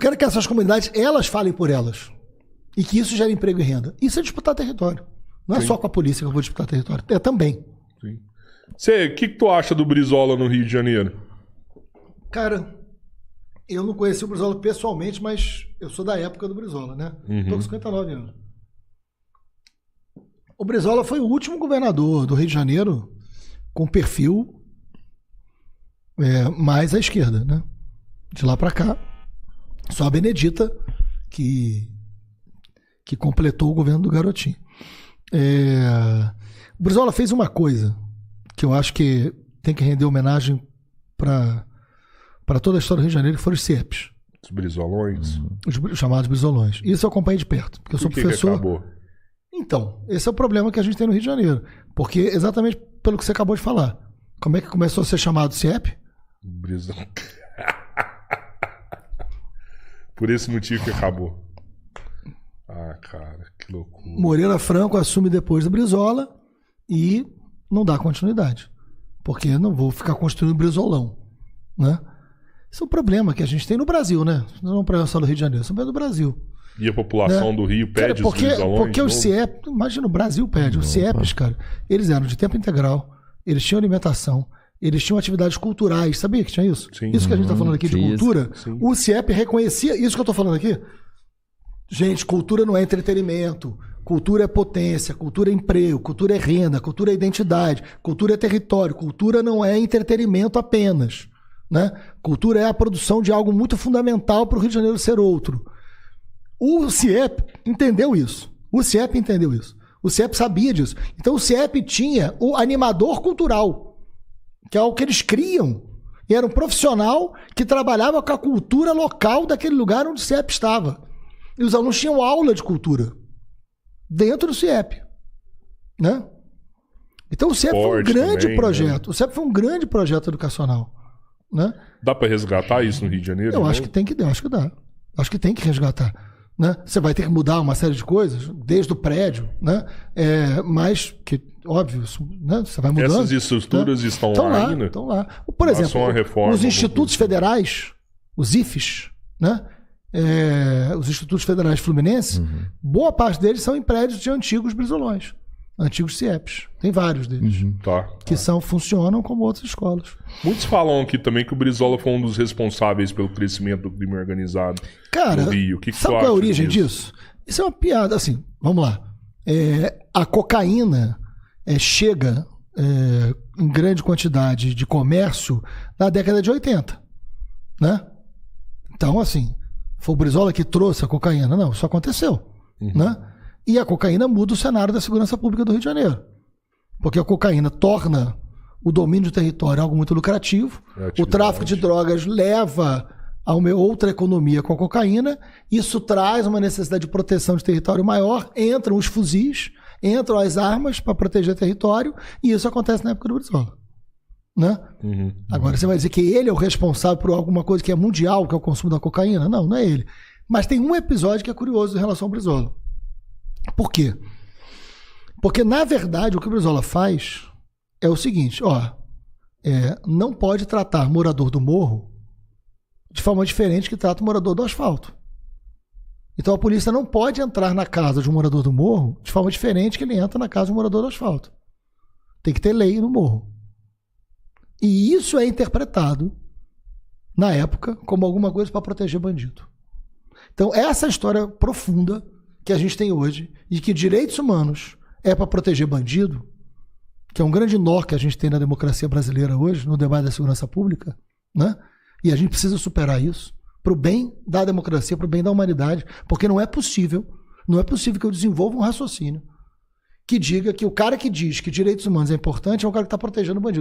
quero que essas comunidades, elas falem por elas. E que isso gere emprego e renda. Isso é disputar território. Não é só com a polícia que eu vou disputar território. É também. Sim. O que tu acha do Brizola no Rio de Janeiro? Cara, eu não conheci o Brizola pessoalmente, mas eu sou da época do Brizola, né? Tô com 59 anos. O Brizola foi o último governador do Rio de Janeiro com perfil mais à esquerda, né? De lá pra cá, só a Benedita que completou o governo do Garotinho. O Brizola fez uma coisa que eu acho que tem que render homenagem para toda a história do Rio de Janeiro, que foram os CIEPs. Os Brizolões. Os chamados Brizolões. Isso eu acompanhei de perto, porque eu sou professor. Que acabou? Então, esse é o problema que a gente tem no Rio de Janeiro. Porque exatamente pelo que você acabou de falar. Como é que começou a ser chamado CIEP? Brizolão. Por esse motivo que acabou. Ah, cara, que loucura. Moreira Franco assume depois do Brizola e não dá continuidade. Porque eu não vou ficar construindo Brizolão, né? Esse é o problema que a gente tem no Brasil, né? Não é um problema só do Rio de Janeiro, é um problema do Brasil. E a população do Rio pede os Brizolões? Porque os CIEP, imagina, o Brasil pede. Os CIEPs, cara, eles eram de tempo integral, eles tinham alimentação, eles tinham atividades culturais. Sabia que tinha isso? Sim. Isso que a gente está falando aqui de cultura, sim. O CIEP reconhecia isso que eu estou falando aqui. Gente, cultura não é entretenimento, cultura é potência, cultura é emprego, cultura é renda, cultura é identidade, cultura é território, cultura não é entretenimento apenas, né? Cultura é a produção de algo muito fundamental para o Rio de Janeiro ser outro. O CIEP entendeu isso. O CIEP sabia disso. Então o CIEP tinha o animador cultural, que é o que eles criam. E era um profissional que trabalhava com a cultura local daquele lugar onde o CIEP estava. E os alunos tinham aula de cultura dentro do CIEP, né? Então o CIEP foi um grande também, projeto. Né? O CIEP foi um grande projeto educacional, né? Dá para resgatar isso no Rio de Janeiro? Eu acho que tem que dar, acho que dá. Acho que tem que resgatar, né? Você vai ter que mudar uma série de coisas, desde o prédio, né? Mas que óbvio, né? Você vai mudando. Essas estruturas, né? Estão lá ainda? Estão lá. Por exemplo, reforma, os institutos federais, os IFES, né? Os institutos federais fluminenses, boa parte deles são em prédios de antigos Brizolões, antigos CIEPs. Tem vários deles que funcionam como outras escolas. Muitos falam aqui também que o Brizola foi um dos responsáveis pelo crescimento do crime organizado no Rio. Sabe qual é a origem disso? Isso é uma piada. Assim, vamos lá. A cocaína chega em grande quantidade de comércio na década de 80, né? Então, assim, foi o Brizola que trouxe a cocaína. Não, isso aconteceu. Né? E a cocaína muda o cenário da segurança pública do Rio de Janeiro. Porque a cocaína torna o domínio do território algo muito lucrativo. O tráfico de drogas leva a uma outra economia com a cocaína. Isso traz uma necessidade de proteção de território maior. Entram os fuzis, entram as armas para proteger o território. E isso acontece na época do Brizola. Né? Agora você vai dizer que ele é o responsável por alguma coisa que é mundial, que é o consumo da cocaína? Não, não é ele. Mas tem um episódio que é curioso em relação ao Brizola. Por quê? Porque, na verdade, o que o Brizola faz é o seguinte, não pode tratar morador do morro de forma diferente que trata o morador do asfalto. Então a polícia não pode entrar na casa de um morador do morro de forma diferente que ele entra na casa de um morador do asfalto. Tem que ter lei no morro. E isso é interpretado, na época, como alguma coisa para proteger bandido. Então, essa história profunda que a gente tem hoje, de que direitos humanos é para proteger bandido, que é um grande nó que a gente tem na democracia brasileira hoje, no debate da segurança pública, né? E a gente precisa superar isso, para o bem da democracia, para o bem da humanidade, porque não é possível que eu desenvolva um raciocínio que diga que o cara que diz que direitos humanos é importante é o cara que está protegendo o bandido.